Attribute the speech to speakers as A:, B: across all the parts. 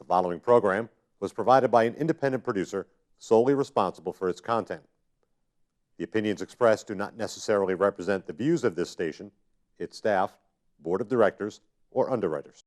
A: The following program was provided by an independent producer solely responsible for its content. The opinions expressed do not necessarily represent the views of this station, its staff, board of directors, or underwriters.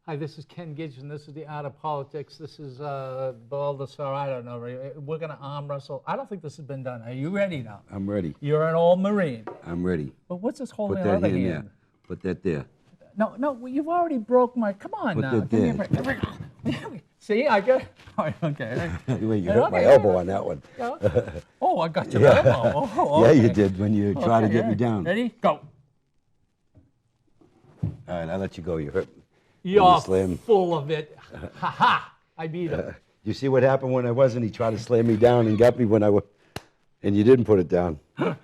B: Hi, this is Ken Gidgen. This is The Art of Politics. This is Baldessar. I don't know. We're going to arm wrestle. I don't think this has been done. Are you ready now?
C: I'm ready.
B: You're an old Marine.
C: I'm ready.
B: But what's this holding
C: Put
B: on
C: that
B: the other
C: hand
B: hand?
C: there. Put that there.
B: No, you've already broke my. Come on
C: Put
B: now.
C: that
B: Give me a
C: there.
B: break. See, I got. All right, okay.
C: Wait, you hurt my elbow on that one.
B: Yeah. Oh, I got your elbow. Oh,
C: Yeah,
B: okay.
C: you did when you tried to
B: Okay,
C: get
B: yeah.
C: me down.
B: Ready? Go.
C: All right, I'll let you go. You hurt.
B: You're
C: slam.
B: full of it. Ha ha! I beat him.
C: You see what happened when I wasn't? He tried to slam me down and got me when I was, and you didn't put it down. All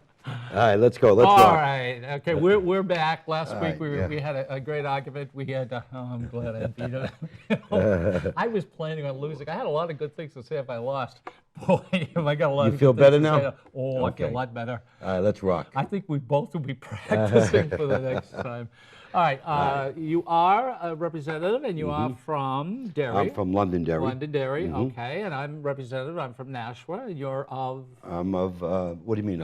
C: right, let's go. Let's
B: All
C: rock.
B: right. Okay, we're back. Last week
C: right,
B: we had a great argument. We had. I'm glad I beat him. I was planning on losing. I had a lot of good things to say if I lost. Boy, if I got a lot.
C: You
B: of
C: feel
B: good
C: better
B: things to
C: now?
B: say. Oh, I feel a
C: Okay.
B: lot better.
C: All right, let's rock.
B: I think we both will be practicing for the next time. All right. You are a representative, and you are from Derry.
C: I'm from Londonderry.
B: Londonderry. Okay, and I'm representative. I'm from Nashua. And you're of.
C: I'm of, what do you mean?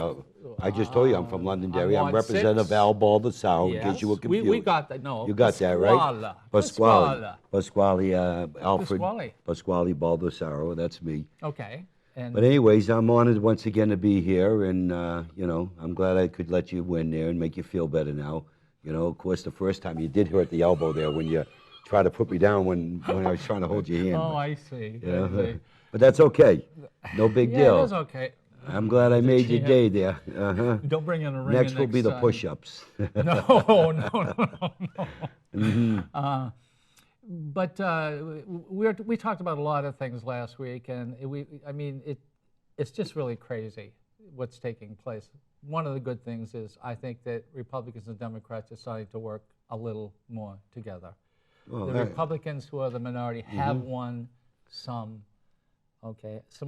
C: I just told you I'm from Londonderry. I'm
B: Ward
C: Representative
B: 6.
C: Al Baldessaro, in
B: Yes.
C: case you were confused.
B: We got that. No.
C: You got that, right?
B: Pasquale.
C: Pasquale, Alfred.
B: Pasquale.
C: Pasquale Baldessaro, that's me.
B: Okay. And
C: But anyways, I'm honored once again to be here, and, you know, I'm glad I could let you win there and make you feel better now. You know, of course, the first time you did hurt the elbow there when you tried to put me down when I was trying to hold your hand.
B: oh, I see.
C: You know,
B: I see.
C: but that's okay. No big
B: Yeah,
C: deal.
B: it is okay.
C: I'm glad I made your
B: champ.
C: day there. Uh-huh.
B: Don't bring in a ring.
C: Next will be the
B: time.
C: push-ups.
B: No. But we talked about a lot of things last week, and it's just really crazy what's taking place. One of the good things is I think that Republicans and Democrats are starting to work a little more together.
C: Well,
B: The
C: that-
B: Republicans, who are the minority, have won some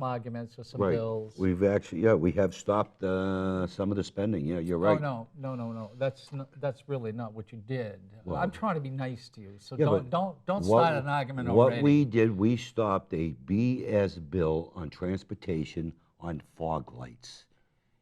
B: arguments or some
C: Right.
B: bills.
C: We've actually, we have stopped some of the spending. Yeah, you're right.
B: Oh no! That's really not what you did.
C: Well-
B: I'm trying to be nice to you, so
C: Yeah,
B: don't
C: but
B: start an argument
C: What
B: already.
C: we did, we stopped a BS bill on transportation on fog lights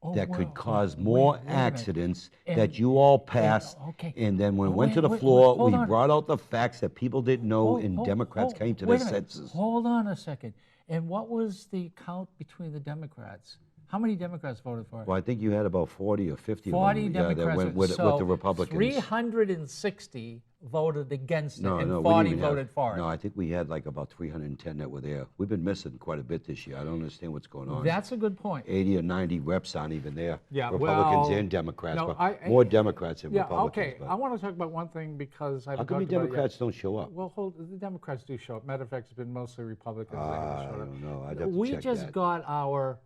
B: Oh,
C: that could
B: well,
C: cause
B: wait-
C: more
B: wait a minute.
C: accidents
B: And-
C: that you all passed.
B: okay.
C: And then when it
B: Oh,
C: went to the
B: wait,
C: floor,
B: hold
C: we
B: on.
C: brought out the facts that people didn't know, and Democrats came to their
B: wait a minute.
C: senses.
B: Hold on a second. And what was the count between the Democrats? How many Democrats voted for it?
C: Well, I think you had about 40 or 50
B: 40
C: of them, that
B: Democrats.
C: went with
B: so
C: the Republicans.
B: 360 voted against it,
C: No,
B: and
C: no, we
B: 40
C: didn't have-
B: voted for it.
C: No, I think we had like about 310 that were there. We've been missing quite a bit this year. I don't understand what's going on.
B: That's a good point.
C: 80 or 90 reps aren't even there.
B: Yeah,
C: Republicans
B: well,
C: and Democrats,
B: no,
C: but more Democrats than
B: Yeah,
C: Republicans.
B: okay.
C: but-
B: I want to talk about one thing because I've
C: How come the
B: talked about it.
C: Democrats don't show up?
B: Well, the Democrats do show up. Matter of fact, it's been mostly Republicans that
C: I
B: have showed up.
C: don't know. I'd have to
B: We
C: check
B: just
C: that.
B: got our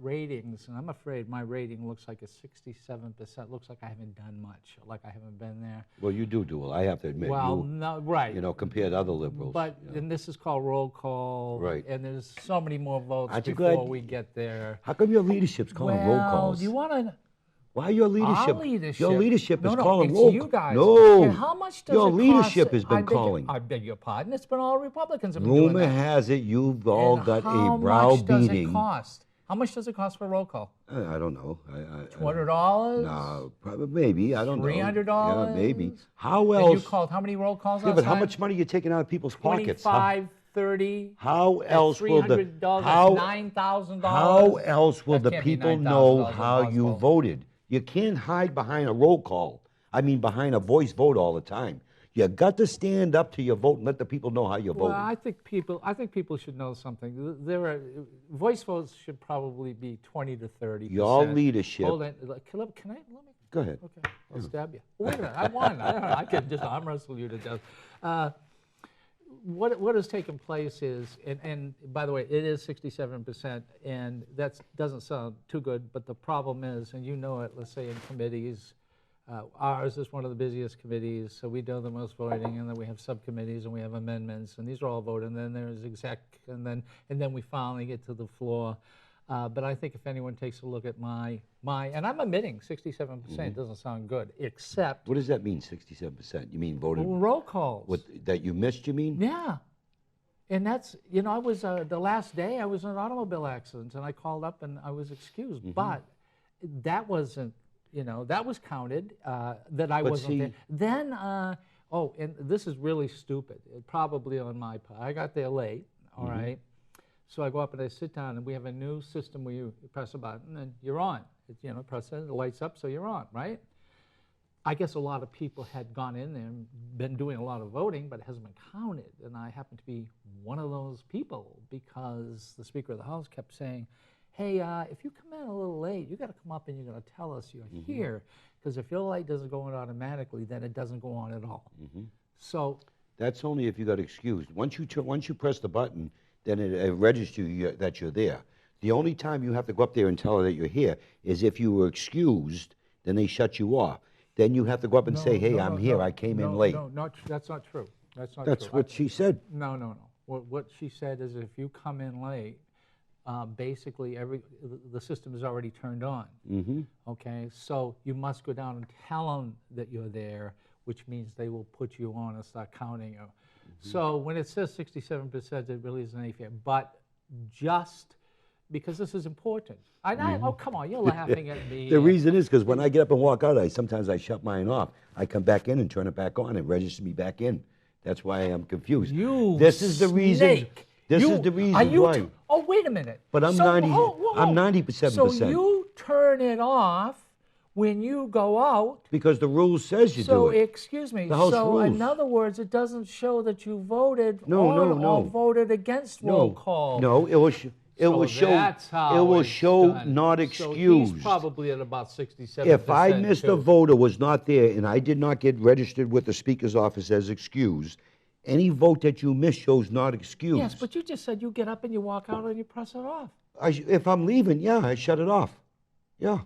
B: ratings, and I'm afraid my rating looks like a 67%. Looks like I haven't done much, like I haven't been there.
C: Well, you do it. I have to admit.
B: Well,
C: you,
B: no, right.
C: you know, compared to other liberals.
B: But
C: you know.
B: and this is called roll call.
C: Right.
B: And there's so many more votes
C: Aren't you
B: before
C: glad-
B: we get there.
C: How come your leadership's calling roll calls?
B: Do you want to?
C: Why your leadership?
B: Our leadership.
C: Your leadership
B: no,
C: is
B: no,
C: calling
B: it's
C: roll.
B: you guys.
C: No.
B: And how much does
C: your
B: it
C: leadership
B: cost?
C: has been calling.
B: I beg your pardon. It's been all Republicans have been doing
C: Rumor
B: that.
C: has it you've all
B: And
C: got a
B: how
C: brow
B: much does it
C: beating.
B: cost? How much does it cost for a roll call?
C: I don't know.
B: $200?
C: No, probably maybe. I don't know.
B: $300?
C: Yeah, maybe. How
B: And
C: else?
B: you called how many roll calls
C: Yeah,
B: last
C: but how
B: time?
C: much money are you taking out of people's pockets?
B: 25, 30.
C: How else will the
B: $300,
C: how
B: $9,000.
C: how else will
B: That
C: the
B: can't be
C: people know
B: $9,000
C: how you
B: impossible.
C: voted? You can't hide behind a roll call. I mean, behind a voice vote all the time. You got to stand up to your vote and let the people know how you
B: Well,
C: voted.
B: I think people should know something. There are voice votes should probably be 20 to 30%.
C: Your leadership.
B: Hold on. Can I? Let me.
C: Go ahead.
B: Okay, I'll stab you. Wait a minute, I won. I could just arm wrestle you to death. What has taken place is, and by the way, it is 67%, and that doesn't sound too good, but the problem is, and you know it, let's say in committees, ours is one of the busiest committees, so we do the most voting, and then we have subcommittees, and we have amendments, and these are all voted, and then there's exec, and then we finally get to the floor. But I think if anyone takes a look at my, and I'm admitting 67% doesn't sound good, except
C: What does that mean, 67%? You mean voted?
B: roll calls.
C: That you missed, you mean?
B: Yeah. And that's, I was, the last day I was in an automobile accident, and I called up and I was excused. But that wasn't, that was counted, that I
C: But
B: wasn't
C: see-
B: there. Then, and this is really stupid, probably on my part. I got there late, all right? So I go up and I sit down, and we have a new system where you press a button and you're on. Press it, it lights up, so you're on, right? I guess a lot of people had gone in there and been doing a lot of voting, but it hasn't been counted. And I happen to be one of those people because the Speaker of the House kept saying, hey, if you come in a little late, you got to come up and you're going to tell us you're here. Because if your light doesn't go on automatically, then it doesn't go on at all. So
C: That's only if you got excused. Once you press the button, then it registers you that you're there. The only time you have to go up there and tell her that you're here is if you were excused, then they shut you off. Then you have to go up and say, hey, I'm here, I came in late.
B: No, that's not true. That's not
C: That's
B: true.
C: what she said.
B: No. What she said is if you come in late, basically the system is already turned on. Okay, so you must go down and tell them that you're there, which means they will put you on and start counting you. So when it says 67%, it really isn't any fair. But just because this is important. Oh, come on, you're laughing at me.
C: The reason is because when I get up and walk out, sometimes I shut mine off. I come back in and turn it back on and register me back in. That's why I'm confused. This is the reason.
B: snake.
C: This
B: You-
C: is the
B: are
C: reason
B: you
C: why.
B: oh, wait a minute.
C: But I'm
B: So-
C: 90
B: whoa.
C: I'm 97%.
B: So you turn it off when you go out.
C: Because the rule says you
B: So,
C: do it.
B: excuse me,
C: The House
B: so in
C: rules.
B: other words, it doesn't show that you voted
C: No,
B: or,
C: no.
B: or voted against roll call.
C: No, it will show.
B: That's how
C: it will
B: it's
C: show
B: done.
C: not
B: So
C: excused.
B: he's probably at about 67%.
C: If I missed a
B: too.
C: voter was not there and I did not get registered with the Speaker's office as excused, any vote that you miss shows not excused.
B: Yes, but you just said you get up and you walk out and you press it off.
C: If I'm leaving, yeah, I shut it off. Yeah.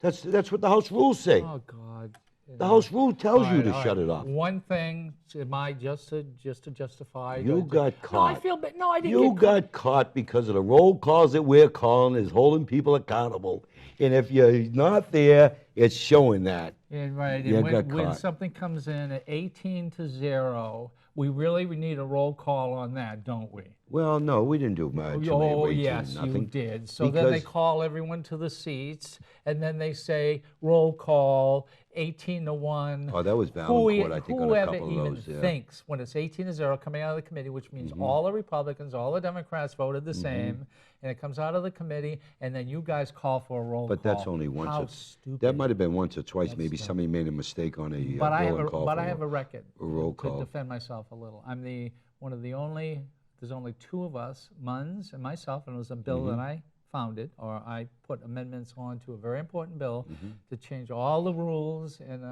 C: That's what the House rules say.
B: Oh, God.
C: The House rule tells you
B: All
C: to
B: right,
C: shut
B: all
C: it
B: right.
C: off.
B: One thing, am I just to justify?
C: You got
B: No, I
C: caught.
B: feel bad. No, I didn't
C: You
B: get
C: got caught because of the roll calls that we're calling is holding people accountable. And if you're not there, it's showing that.
B: And right,
C: You
B: and
C: got
B: when
C: caught.
B: something comes in at 18-0, we really need a roll call on that, don't we?
C: Well, no, we didn't do much.
B: Oh, yes, you
C: nothing.
B: did. So then they
C: Because-
B: call everyone to the seats, and then they say, roll call, 18-1.
C: Oh, that was Valancourt, I think, on a
B: Whoever
C: couple of
B: even
C: those, yeah.
B: thinks, when it's 18-0 coming out of the committee, which means all the Republicans, all the Democrats voted the same, and it comes out of the committee, and then you guys call for a roll
C: But
B: call.
C: that's only once.
B: How
C: That
B: stupid.
C: might have been once or twice. Maybe somebody made a mistake on a
B: But I
C: bill
B: have
C: and call for
B: I have a record
C: a roll
B: to
C: call.
B: defend myself a little. I'm one of the only. There's only two of us, Munns and myself, and it was a bill that I founded, or I put amendments on to a very important bill to change all the rules and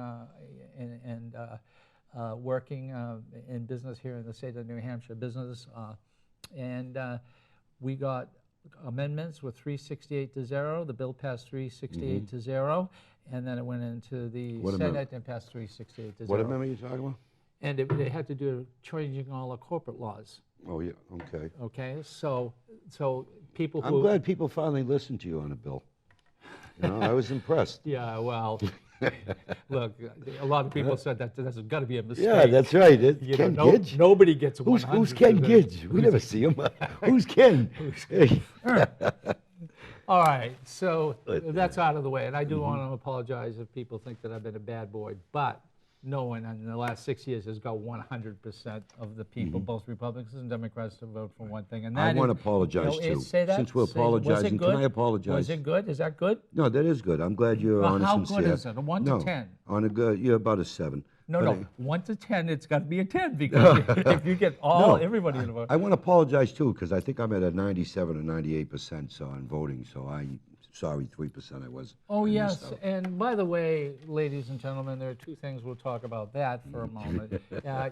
B: working in business here in the state of New Hampshire, business, and we got amendments with 368-0. The bill passed 368-0, and then it went into the
C: What
B: Senate
C: amendment?
B: and passed 368-0.
C: What amendment are you talking about?
B: And it had to do changing all the corporate laws.
C: Oh, yeah, okay.
B: Okay, so people
C: I'm
B: who
C: glad people finally listened to you on a bill. You know, I was impressed.
B: Yeah, well, look, a lot of people said that that's got to be a mistake.
C: Yeah, that's right.
B: You
C: Ken
B: know,
C: Gidge.
B: nobody gets 100.
C: Who's Ken Gidge? We never see him. Who's Ken? Hey.
B: All right, so that's out of the way, and I do want to apologize if people think that I've been a bad boy, but no one in the last 6 years has got 100% of the people, both Republicans and Democrats, to vote for one thing, and that
C: I
B: is-
C: want to apologize
B: No,
C: too.
B: say that.
C: Since we're
B: Say- was it
C: apologizing, can I
B: good?
C: apologize?
B: Was it good? Is that good?
C: No, that is good. I'm glad you're
B: Well,
C: honest
B: how
C: and
B: good
C: sincere.
B: is it? A 1 to
C: No,
B: 10?
C: On a good, you're about a 7.
B: No,
C: But
B: no, 1 to 10, it's got to be a 10 because if you get everybody in the vote.
C: I want to apologize too because I think I'm at a 97 or 98% so on voting. So sorry, 3% I was.
B: Oh,
C: I missed
B: yes,
C: out.
B: and by the way, ladies and gentlemen, there are two things we'll talk about that for a moment.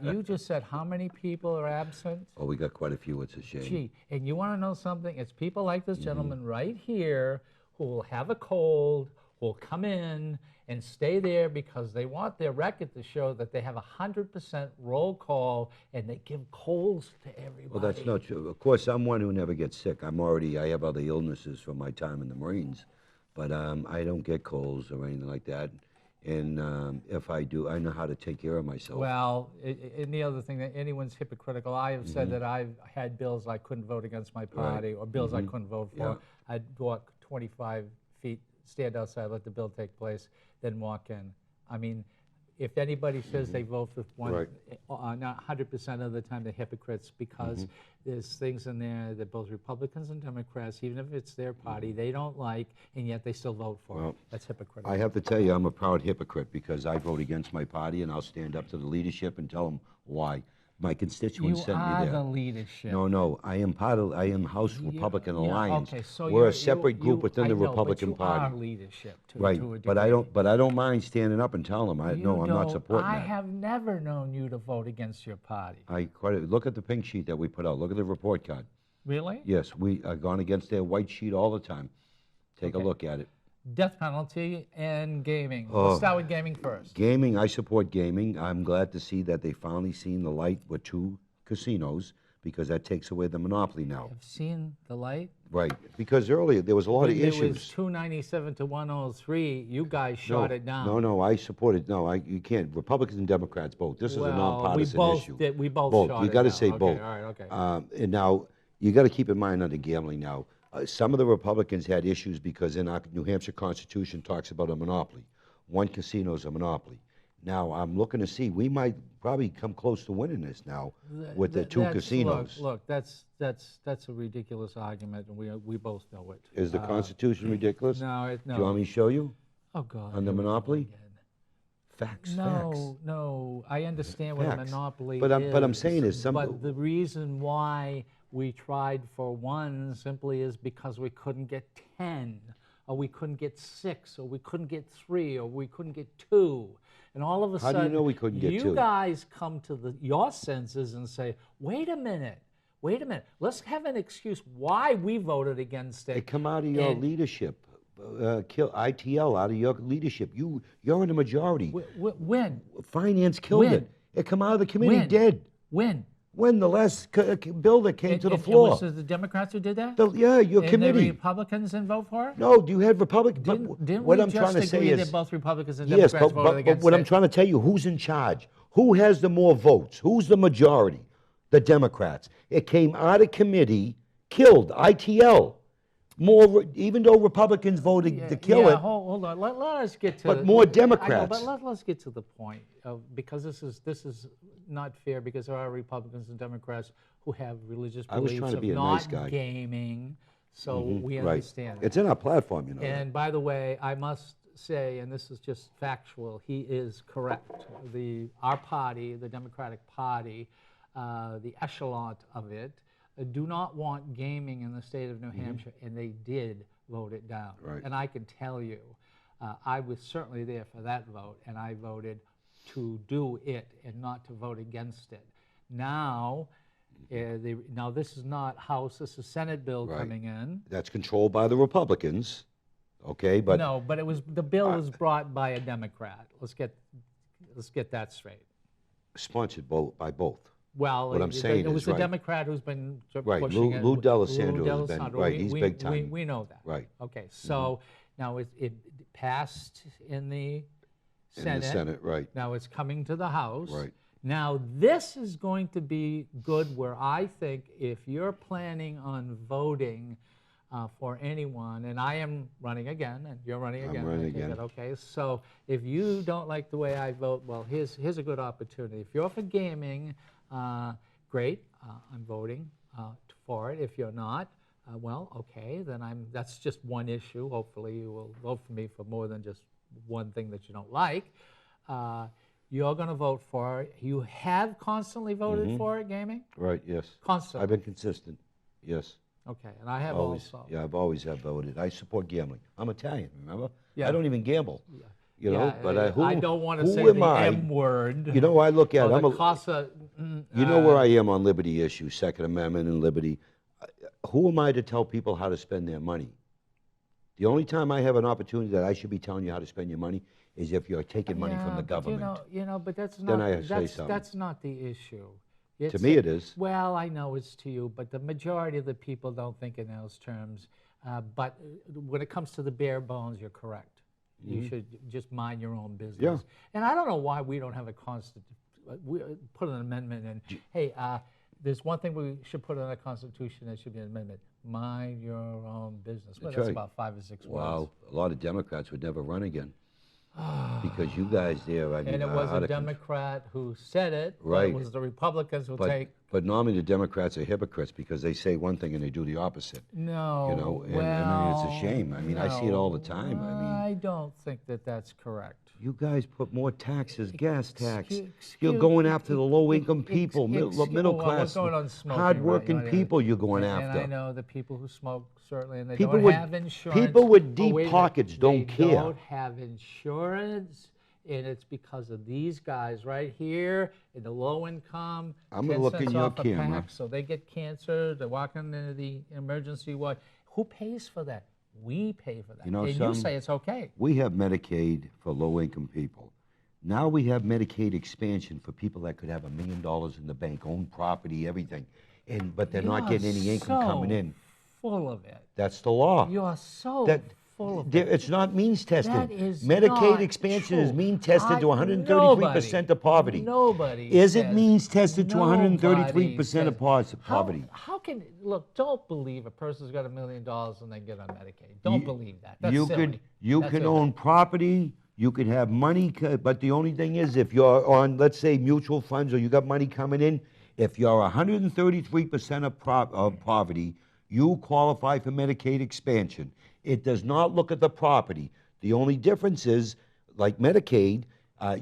B: You just said how many people are absent?
C: Oh, we got quite a few. It's a shame.
B: Gee, and you want to know something? It's people like
C: Mm-hmm.
B: this gentleman right here who will have a cold, who will come in and stay there because they want their record to show that they have 100% roll call and they give colds to everybody.
C: Well, that's not true. Of course, I'm one who never gets sick. I have other illnesses from my time in the Marines, but I don't get colds or anything like that. And if I do, I know how to take care of myself.
B: Well, and the other thing that anyone's hypocritical. I have said that I've had bills I couldn't vote against my party or bills I couldn't vote for.
C: Yeah.
B: I'd walk 25 feet, stand outside, let the bill take place, then walk in. I mean, if anybody says they vote for one,
C: Right.
B: not 100% of the time they're hypocrites because there's things in there that both Republicans and Democrats, even if it's their party, they don't like, and yet they still vote for.
C: Well,
B: That's hypocritical.
C: I have to tell you, I'm a proud hypocrite because I vote against my party, and I'll stand up to the leadership and tell them why. My
B: you
C: constituents sent me
B: are
C: there.
B: the leadership.
C: No, I am House Republican
B: Yeah,
C: Alliance.
B: okay, so
C: We're
B: you're-
C: a separate group within
B: I
C: the
B: know,
C: Republican
B: but you
C: Party.
B: are leadership to
C: Right,
B: a
C: but I
B: degree.
C: don't mind standing up and telling them. I'm not
B: don't-
C: supporting
B: I
C: that.
B: have never known you to vote against your party.
C: Look at the pink sheet that we put out. Look at the report card.
B: Really?
C: Yes, we are gone against their white sheet all the time. Take a
B: Okay.
C: look at it.
B: Death penalty and gaming.
C: Oh.
B: Let's start with gaming first.
C: Gaming, I support gaming. I'm glad to see that they finally seen the light with 2 casinos because that takes away the monopoly now.
B: I've seen the light.
C: Right, because earlier there was a lot
B: When
C: of
B: it was
C: issues.
B: 297 to 103, you guys shot it down.
C: No, I supported. No, you can't. Republicans and Democrats both. This is a
B: Well,
C: nonpartisan
B: we both
C: issue.
B: did- we both shot
C: You
B: it
C: got to
B: down.
C: say
B: Okay,
C: both.
B: all right, okay.
C: And now you got to keep in mind under gambling. Now, some of the Republicans had issues because in our New Hampshire Constitution talks about a monopoly. One casino is a monopoly. Now I'm looking to see we might probably come close to winning this now with the 2 casinos.
B: Look, that's a ridiculous argument, and we both know it.
C: Is the Constitution ridiculous?
B: No,
C: Do you want me to show you
B: Oh God.
C: on the
B: here we go
C: monopoly?
B: again.
C: Facts.
B: No. I understand what a
C: Facts.
B: monopoly
C: But I'm
B: is.
C: saying is some-
B: But the reason why we tried for 1 simply is because we couldn't get 10, or we couldn't get 6, or we couldn't get 3, or we couldn't get 2. And all of a
C: How do
B: sudden,
C: you know we couldn't get 2?
B: You guys come to your senses and say, wait a minute. Let's have an excuse why we voted against it.
C: It come out of your
B: And-
C: leadership. Kill ITL out of your leadership. You're in the majority.
B: When?
C: Finance killed
B: When?
C: it. It come out of the committee
B: When?
C: dead.
B: When?
C: When the last bill that came to the
B: And
C: floor.
B: was it the Democrats who did that?
C: Yeah, your
B: And
C: committee.
B: the Republicans didn't vote for it?
C: No, you had Republicans.
B: Didn't
C: what
B: we
C: I'm
B: just
C: trying to say
B: agree
C: is,
B: that both Republicans and
C: yes,
B: Democrats
C: but
B: voted against
C: what
B: it?
C: I'm trying to tell you, who's in charge? Who has the more votes? Who's the majority? The Democrats. It came out of committee, killed ITL. More, even though Republicans voted to kill it.
B: Hold on. Let us get to.
C: But more
B: I know,
C: Democrats.
B: but let's get to the point because this is not fair because there are Republicans and Democrats who have religious
C: I was
B: beliefs
C: trying to
B: of
C: be a
B: not
C: nice guy.
B: gaming, so we
C: Right.
B: understand.
C: It's in our platform, you know.
B: And by the way, I must say, and this is just factual, he is correct. Our party, the Democratic Party, the echelon of it, do not want gaming in the state of New Hampshire, and they did vote it down.
C: Right.
B: And I can tell you, I was certainly there for that vote, and I voted to do it and not to vote against it. Now, now this is not House, this is Senate bill
C: Right.
B: coming in.
C: That's controlled by the Republicans, okay? But
B: No, but the bill was brought by a Democrat. Let's get that straight.
C: sponsored by both.
B: Well,
C: What I'm saying
B: it was
C: is,
B: the
C: right.
B: Democrat who's been
C: Right,
B: pushing it.
C: Lou D'Alessandro
B: Lou
C: has been-
B: D'Alessandro.
C: right, he's big time.
B: We know that.
C: Right.
B: Okay, so Now, it passed in the
C: In
B: Senate.
C: the Senate, right.
B: Now it's coming to the House.
C: Right.
B: Now this is going to be good where I think if you're planning on voting for anyone, and I am running again, and you're running again.
C: running
B: I take
C: again.
B: it, okay, so if you don't like the way I vote, well, here's a good opportunity. If you're for gaming, great, I'm voting for it. If you're not, well, okay, then that's just one issue. Hopefully you will vote for me for more than just one thing that you don't like. You're going to vote for it. You have constantly voted for it, gaming?
C: Right, yes.
B: Constantly.
C: I've been consistent, yes.
B: Okay, and I have
C: Always,
B: also.
C: yeah, I've always have voted. I support gambling. I'm Italian, remember?
B: Yeah.
C: I don't even gamble. You know,
B: Yeah,
C: but
B: I don't want to
C: who
B: say
C: am
B: the
C: I?
B: M word.
C: You know, I look at
B: or
C: I'm
B: the
C: a,
B: Casa,
C: you know where I am on liberty issues, Second Amendment and liberty. Who am I to tell people how to spend their money? The only time I have an opportunity that I should be telling you how to spend your money is if you're taking money from the
B: but
C: government.
B: but that's
C: Then
B: not.
C: I say
B: that's,
C: something.
B: that's not the issue.
C: To me, it is.
B: Well, I know it's to you, but the majority of the people don't think in those terms. But when it comes to the bare bones, you're correct. You should just mind your own business.
C: Yeah.
B: And I don't know why we don't have a we put an amendment in. Hey, there's one thing we should put in the Constitution that should be an amendment. Mind your own business. Well, that's
C: right.
B: about 5 or 6 words.
C: Wow, a lot of Democrats would never run again. Because you guys there, I mean,
B: And it
C: are
B: was
C: out
B: a
C: of control.
B: Democrat who said it. But
C: Right.
B: it was the Republicans who take.
C: But normally the Democrats are hypocrites because they say one thing and they do the opposite.
B: No.
C: You know, and I mean, it's a shame. I mean, I see it all the time. I mean,
B: I don't think that that's correct.
C: you guys put more taxes, gas tax.
B: Excuse-
C: You're going after the low-income
B: ex-
C: people, middle
B: well,
C: class,
B: we're going on smoking,
C: hard-working
B: right,
C: people. You're going
B: and
C: after.
B: I know the people who smoke certainly, and they
C: People
B: don't
C: with-
B: have insurance.
C: people with
B: Oh,
C: deep
B: wait a minute.
C: pockets don't
B: They
C: care.
B: don't have insurance, and it's because of these guys right here in the low income.
C: I'm gonna
B: 10
C: look in
B: cents
C: your
B: off a
C: camera.
B: pack, so they get cancer. They're walking into the emergency ward. Who pays for that? We pay for that.
C: You know,
B: and you say it's okay.
C: We have Medicaid for low-income people. Now we have Medicaid expansion for people that could have $1 million in the bank, own property, everything, but they're not getting any income coming in.
B: Full of it.
C: That's the law.
B: You are so
C: That
B: full of
C: there-
B: it.
C: it's not means tested.
B: That is
C: Medicaid
B: not
C: expansion is
B: true.
C: mean tested to
B: I-
C: 133% of poverty.
B: Nobody.
C: Is it
B: says-
C: means tested to
B: nobody
C: 133% of
B: says-
C: poverty?
B: How can look? Don't believe a person's got $1 million and they get on Medicaid. Don't believe that. That's
C: you
B: silly.
C: could you
B: That's
C: can
B: silly.
C: own property, you could have money, but the only thing is if you're on, let's say, mutual funds or you got money coming in, if you're 133% of poverty, you qualify for Medicaid expansion. It does not look at the property. The only difference is, like Medicaid,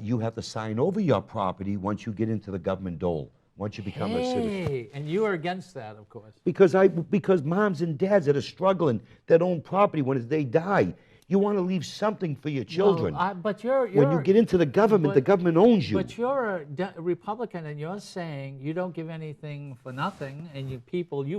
C: you have to sign over your property once you get into the government dole, once you become a citizen.
B: Hey, and you are against that, of course.
C: Because moms and dads that are struggling, that own property, when they die, you want to leave something for your children.
B: Well, but you're
C: when you get into the government owns you.
B: But you're a Republican, and you're saying you don't give anything for nothing, and you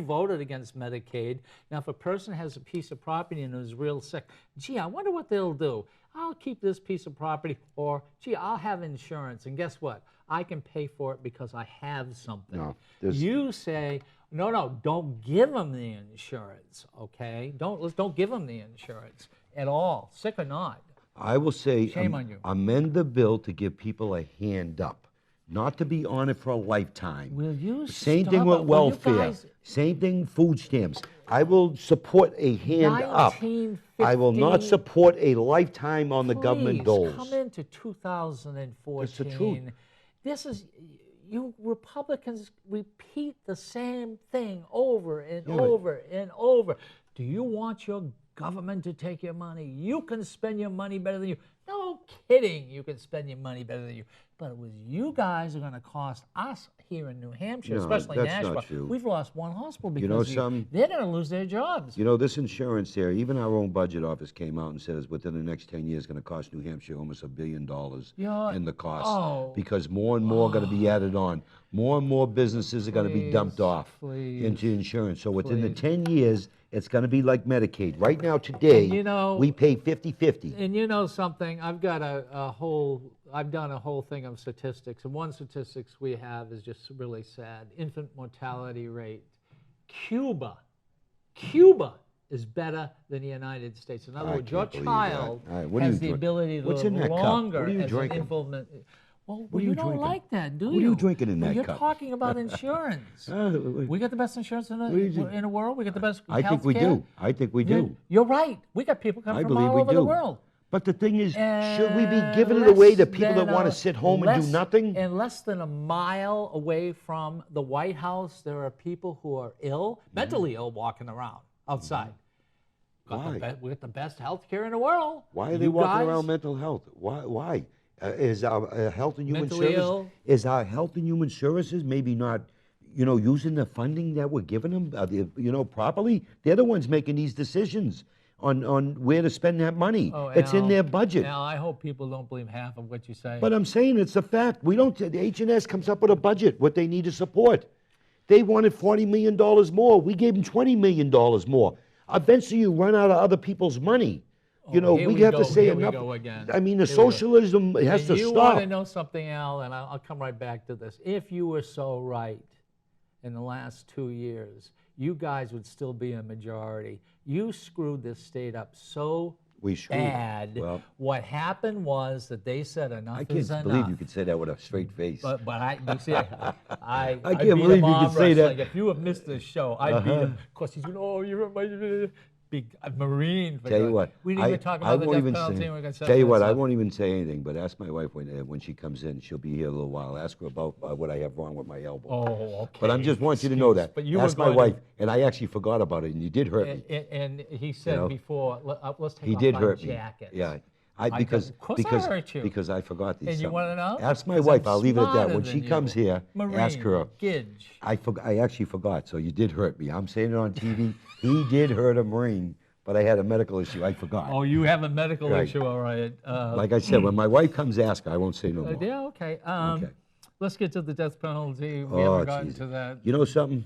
B: voted against Medicaid. Now, if a person has a piece of property and is real sick, gee, I wonder what they'll do. I'll keep this piece of property, or gee, I'll have insurance, and guess what? I can pay for it because I have something.
C: No,
B: you say, no, don't give them the insurance, okay? Don't give them the insurance at all, sick or not.
C: I will say,
B: Shame on you.
C: amend the bill to give people a hand up, not to be on it for a lifetime.
B: Will you
C: Same
B: stop
C: thing with
B: it? Will you
C: welfare.
B: guys-
C: Same thing, food stamps. I will support a hand up.
B: 1950
C: I will not support a lifetime on the government doles.
B: Come into 2014.
C: It's the truth.
B: This is, you Republicans repeat the same thing over and
C: Yeah, but-
B: over and over. Do you want your government to take your money? You can spend your money better than you. No kidding, you can spend your money better than you. But it was you guys are going to cost us here in New Hampshire,
C: No,
B: especially
C: that's
B: Nashville.
C: not true.
B: We've lost one hospital because
C: You know
B: of you.
C: some-
B: They're going to lose their jobs.
C: You know, this insurance there, even our own budget office came out and said it's within the next 10 years going to cost New Hampshire almost $1 billion
B: Yeah.
C: in the cost.
B: Oh.
C: Because more and more are going to be added on. More and more businesses are going to be dumped
B: Please,
C: off
B: please,
C: into insurance. So within the
B: please.
C: 10 years, it's going to be like Medicaid. Right now, today,
B: And you know-
C: we pay 50-50.
B: And you know something, I've got I've done a whole thing of statistics, and one statistics we have is just really sad. Infant mortality rate. Cuba is better than the United States. In other
C: I
B: words, your
C: can't believe that.
B: child
C: All right, what are
B: has
C: you
B: the
C: drink-
B: ability to
C: What's in
B: live
C: that cup?
B: longer
C: What are you
B: as an
C: drinking?
B: infant. Well,
C: What are
B: you
C: you
B: don't
C: drinking?
B: like that, do you?
C: What are you drinking in
B: Well,
C: that
B: you're
C: cup?
B: talking about insurance. We got the best insurance in
C: What do you do?
B: the world. We got the best
C: I think we
B: healthcare.
C: do. I think we
B: Then
C: do.
B: You're right. We got people coming
C: I
B: from
C: believe
B: all
C: we
B: over
C: do.
B: the world.
C: But the thing is, should we be
B: And
C: giving it away to
B: less
C: people that
B: than
C: want to
B: a-
C: sit home and do
B: less-
C: nothing?
B: And less than a mile away from the White House, there are people who are ill, mentally ill, walking around outside.
C: Why?
B: We got the best health care in the world.
C: Why are they
B: You
C: walking
B: guys-
C: around mental health? Why? Is our health and human
B: Mentally
C: services
B: ill.
C: is our health and human services maybe not, using the funding that we're giving them, properly? They're the ones making these decisions on where to spend that money.
B: Oh,
C: It's in
B: Al,
C: their budget.
B: Al, I hope people don't believe half of what you say.
C: But I'm saying it's a fact. We don't. The H&S comes up with a budget, what they need to support. They wanted $40 million more. We gave them $20 million more. Eventually, you run out of other people's money.
B: Here
C: we have to say
B: here
C: enough.
B: we go again.
C: I mean, the
B: Here we go.
C: socialism has to
B: And you
C: stop.
B: want to know something, Al, and I'll come right back to this. If you were so right in the last 2 years, you guys would still be a majority. You screwed this state up so
C: We screwed.
B: bad.
C: Well,
B: What happened was that they said enough
C: I
B: is
C: can't
B: enough.
C: believe you could say that with a straight face.
B: But you see, I
C: can't
B: beat
C: believe
B: him
C: you
B: arm
C: could say that.
B: wrestling. If you have missed this show, I beat him. Of course, he's going, oh, you're my big Marine.
C: Tell you what,
B: We didn't even talk
C: I
B: about the
C: won't
B: death
C: even
B: penalty.
C: say.
B: and we're gonna
C: Tell you what, I
B: settle
C: won't even say anything. But ask my wife when she comes in. She'll be here a little while. Ask her about what I have wrong with my elbow.
B: Oh, okay.
C: But I just want you to know that.
B: But you
C: Ask
B: were
C: my
B: going
C: wife,
B: to-
C: and I actually forgot about it, and you did hurt me.
B: And he said
C: know?
B: before, let's take
C: He
B: off
C: did
B: our
C: hurt me.
B: jackets.
C: Yeah.
B: Of course I hurt you.
C: Because I forgot these.
B: And you wanna know?
C: Ask my
B: 'Cause
C: wife.
B: I'm
C: I'll leave it at that.
B: smarter
C: When
B: than
C: she
B: you.
C: comes here,
B: Marine,
C: ask her.
B: Gidge.
C: I actually forgot. So you did hurt me. I'm saying it on TV. He did hurt a Marine, but I had a medical issue. I forgot.
B: Oh, you have a medical
C: Right.
B: issue, all right.
C: Like I said, when my wife comes, ask her. I won't say no more.
B: Yeah, okay.
C: Okay.
B: Let's get to the death penalty. We
C: Oh,
B: haven't gotten
C: Jesus.
B: to that.
C: You know something?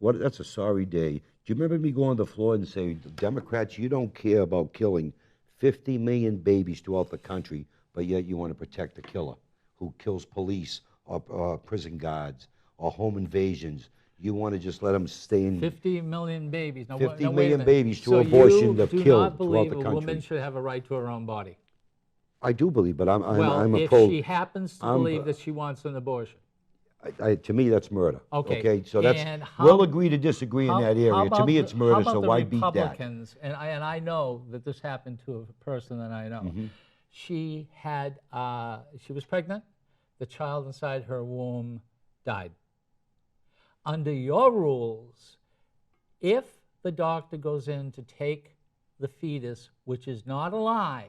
C: That's a sorry day. Do you remember me going on the floor and saying, Democrats, you don't care about killing 50 million babies throughout the country, but yet you want to protect the killer who kills police or prison guards or home invasions. You want to just let them stay in.
B: 50 million babies. Now,
C: 50
B: now, wait a
C: million
B: minute.
C: babies to
B: So
C: abortion
B: you
C: that
B: do
C: killed
B: not
C: throughout
B: believe
C: the
B: a woman
C: country.
B: should have a right to her own body.
C: I do believe, but I'm
B: Well, if
C: opposed.
B: she happens to believe that she wants an abortion.
C: To me, that's murder.
B: Okay,
C: so that's
B: and
C: we'll agree to disagree in that
B: How
C: area. To
B: about
C: me,
B: the-
C: it's murder.
B: how about
C: So
B: the
C: why beat that?
B: Republicans, and I know that this happened to a person that I know.
C: Mm-hmm.
B: She was pregnant. The child inside her womb died. Under your rules, if the doctor goes in to take the fetus, which is not alive,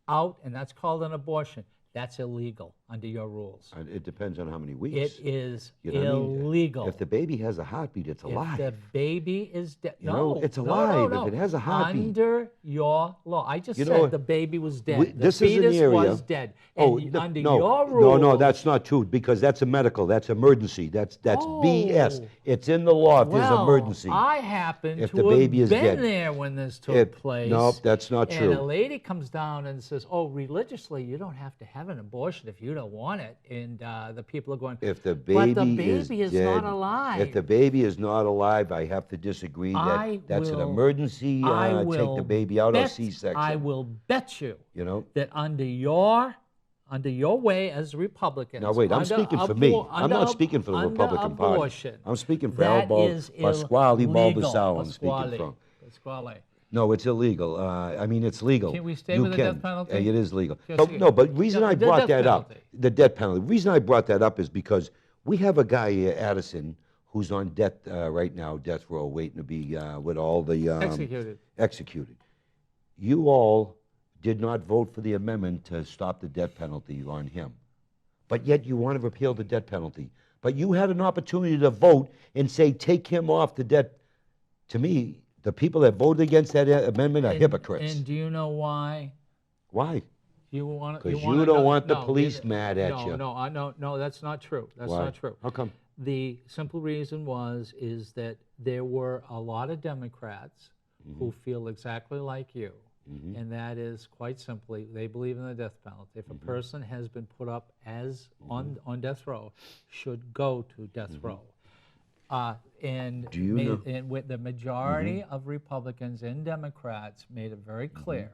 B: out, and that's called an abortion, that's illegal under your rules.
C: And it depends on how many
B: It
C: weeks.
B: is
C: You know what I mean?
B: illegal.
C: If the baby has a heartbeat, it's alive.
B: If the baby is dead,
C: You know, it's alive if it has a heartbeat.
B: Under your law, I just
C: You
B: said
C: know,
B: the baby was dead. The
C: this is an
B: fetus
C: area.
B: was dead. And under
C: no,
B: your rules,
C: no, that's not true because that's a medical. That's emergency. That's BS.
B: Oh.
C: It's in the law if there's
B: well,
C: emergency.
B: I happen
C: If
B: to
C: the
B: have
C: baby is
B: been
C: dead.
B: there when this took
C: If-
B: place.
C: no, that's not
B: And a
C: true.
B: lady comes down and says, "Oh, religiously, you don't have to have an abortion if you don't want it." And the people are going,
C: If the
B: "But
C: baby,
B: the baby is
C: dead,
B: not alive."
C: If the baby is not alive, I have to disagree that that's an emergency.
B: I
C: Take
B: will
C: the baby out or
B: bet-
C: C-section.
B: I will bet you
C: You know.
B: that under your way as Republicans.
C: Now wait, I'm
B: under
C: speaking for me. I'm
B: under
C: not speaking for the
B: under
C: Republican Party.
B: abortion,
C: I'm speaking for
B: that
C: Albo
B: is
C: Pasquale
B: illegal.
C: Baldessaro. I'm speaking
B: Pasquale.
C: from.
B: Pasquale.
C: No, it's illegal. I mean, it's legal.
B: Can we stay
C: You
B: with the
C: can.
B: death penalty?
C: It is legal.
B: Yes,
C: But,
B: you-
C: no, but reason
B: No,
C: I
B: the
C: brought
B: death
C: that up,
B: penalty.
C: the death penalty. The reason I brought that up is because we have a guy here, Addison, who's on death right now, death row, waiting to be with all the
B: Executed.
C: executed. You all did not vote for the amendment to stop the death penalty on him, but yet you want to repeal the death penalty. But you had an opportunity to vote and say take him off the death. To me, the people that voted against that amendment are hypocrites.
B: And do you know why?
C: Why?
B: You want
C: 'Cause you don't want the police mad at you.
B: No, that's not true. That's
C: Why?
B: not true.
C: How come?
B: The simple reason is that there were a lot of Democrats
C: Mm-hmm.
B: who feel exactly like you, and that is quite simply they believe in the death penalty. If a
C: Mm-hmm.
B: person has been put up as on death row, should go to death
C: Mm-hmm.
B: row. And
C: Do you know-
B: and with the majority of Republicans and Democrats made it very clear,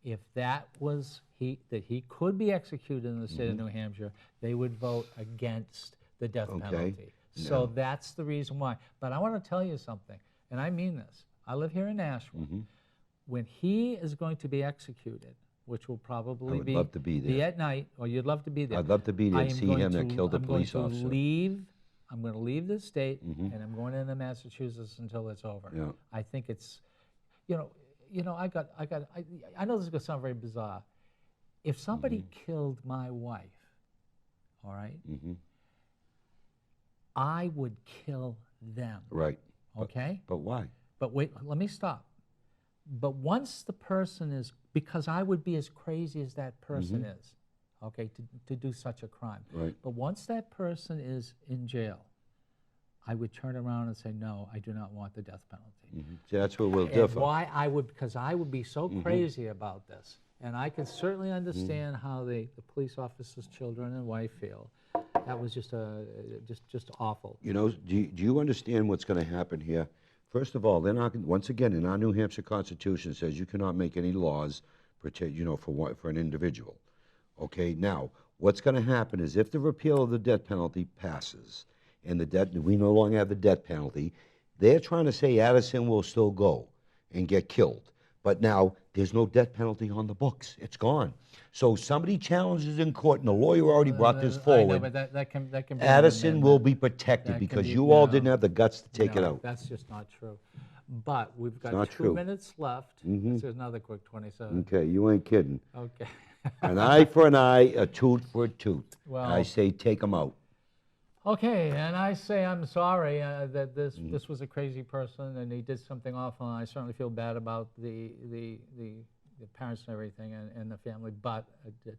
B: if that was that he could be executed in the state of New Hampshire, they would vote against the death penalty. So that's the reason why. But I want to tell you something, and I mean this. I live here in Nashville. When he is going to be executed, which will probably
C: would love to be there.
B: at night, or you'd love to be there.
C: I'd love to be there
B: I
C: and
B: am
C: see
B: going
C: him that
B: to-
C: killed the
B: I'm going
C: police
B: to
C: officer.
B: I'm going to leave this state, and I'm going into Massachusetts until it's over.
C: Yeah.
B: I think it's, I know this is going to sound very bizarre. If somebody killed my wife, all right, I would kill them.
C: Right.
B: Okay?
C: But why?
B: But wait, let me stop. But once the person is, because I would be as crazy as that person is, okay, to do such a crime.
C: Right.
B: But once that person is in jail, I would turn around and say, no, I do not want the death penalty.
C: See, that's where we'll
B: And
C: differ.
B: why because I would be so crazy about this. And I can certainly understand how the police officer's children and wife feel. That was just just awful.
C: You know, do you understand what's going to happen here? First of all, they're not, once again, in our New Hampshire Constitution says you cannot make any laws, for an individual. Okay, now, what's going to happen is if the repeal of the death penalty passes, and we no longer have the death penalty, they're trying to say Addison will still go and get killed. But now, there's no death penalty on the books. It's gone. So somebody challenges in court, and the lawyer already brought this
B: I know,
C: forward.
B: but that can be an
C: Addison will
B: amendment.
C: be protected
B: That can
C: because
B: be-
C: you all
B: no.
C: didn't have the guts to take it
B: No,
C: out.
B: that's just not true. But we've got
C: not
B: 2
C: true.
B: minutes left. There's another quick 27.
C: Okay, you ain't kidding.
B: Okay.
C: An eye for an eye, a tooth for a tooth.
B: Well-
C: I say take them out.
B: Okay, and I say I'm sorry that this was a crazy person and he did something awful. And I certainly feel bad about the parents and everything and the family. But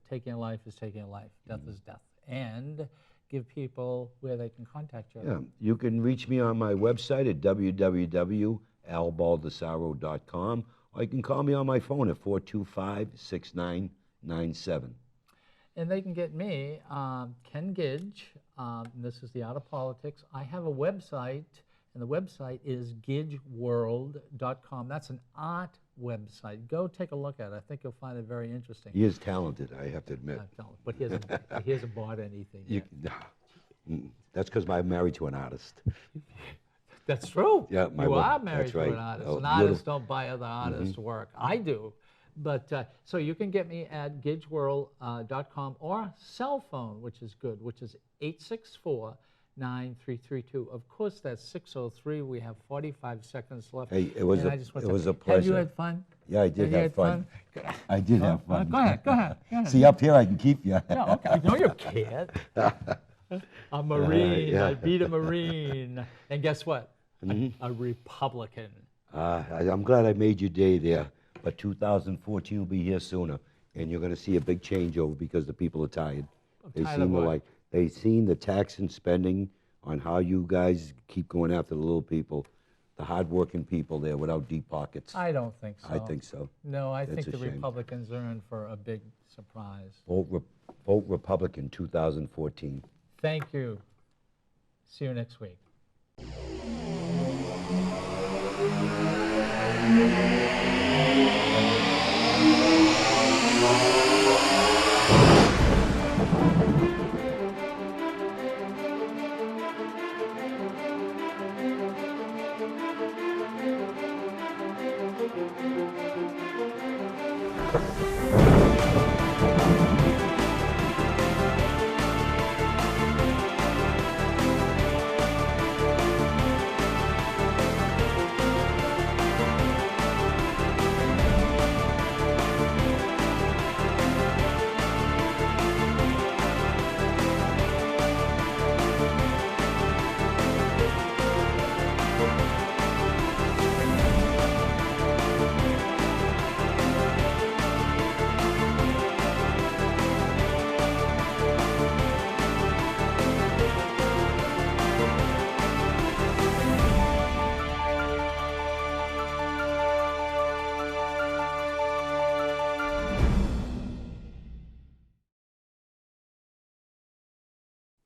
B: taking a life is taking a life. Death is death. And give people where they can contact you.
C: Yeah, you can reach me on my website at www.albaldessaro.com, or you can call me on my phone at 425-6997.
B: And they can get me, Ken Gidge. This is the Art of Politics. I have a website, and the website is gidgeworld.com. That's an art website. Go take a look at it. I think you'll find it very interesting.
C: He is talented, I have to admit.
B: But he hasn't bought anything yet.
C: That's because I'm married to an artist.
B: That's true.
C: Yeah, my
B: you
C: wife-
B: are married
C: that's
B: to
C: right.
B: an artist.
C: Oh,
B: And artists
C: beautiful.
B: don't buy other artists' work. I do. But so you can get me at gidgeworld.com or cell phone, which is good, which is 864-9332. Of course, that's 603. We have 45 seconds left.
C: Hey, it was
B: And
C: a-
B: I just want
C: it
B: to-
C: was a
B: Have you
C: pleasure.
B: had fun?
C: Yeah, I did
B: Have you
C: have
B: had
C: fun.
B: fun?
C: I did have fun.
B: Go ahead.
C: See, up here I can keep you.
B: No, okay. No, you can't. A Marine.
C: yeah.
B: I beat a Marine. And guess what? A Republican.
C: I'm glad I made your day there, but 2014 will be here sooner, and you're going to see a big changeover because the people are tired. They
B: tired of
C: seem to
B: what?
C: they've seen the tax and spending on how you guys keep going after the little people, the hardworking people there without deep pockets.
B: I don't think so.
C: I think so.
B: No, I
C: That's
B: think
C: a
B: the
C: shame.
B: Republicans are in for a big surprise.
C: Vote Republican 2014.
B: Thank you. See you next week.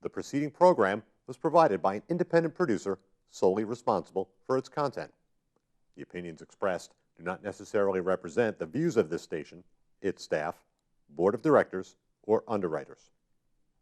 A: The preceding program was provided by an independent producer solely responsible for its content. The opinions expressed do not necessarily represent the views of this station, its staff, board of directors, or underwriters.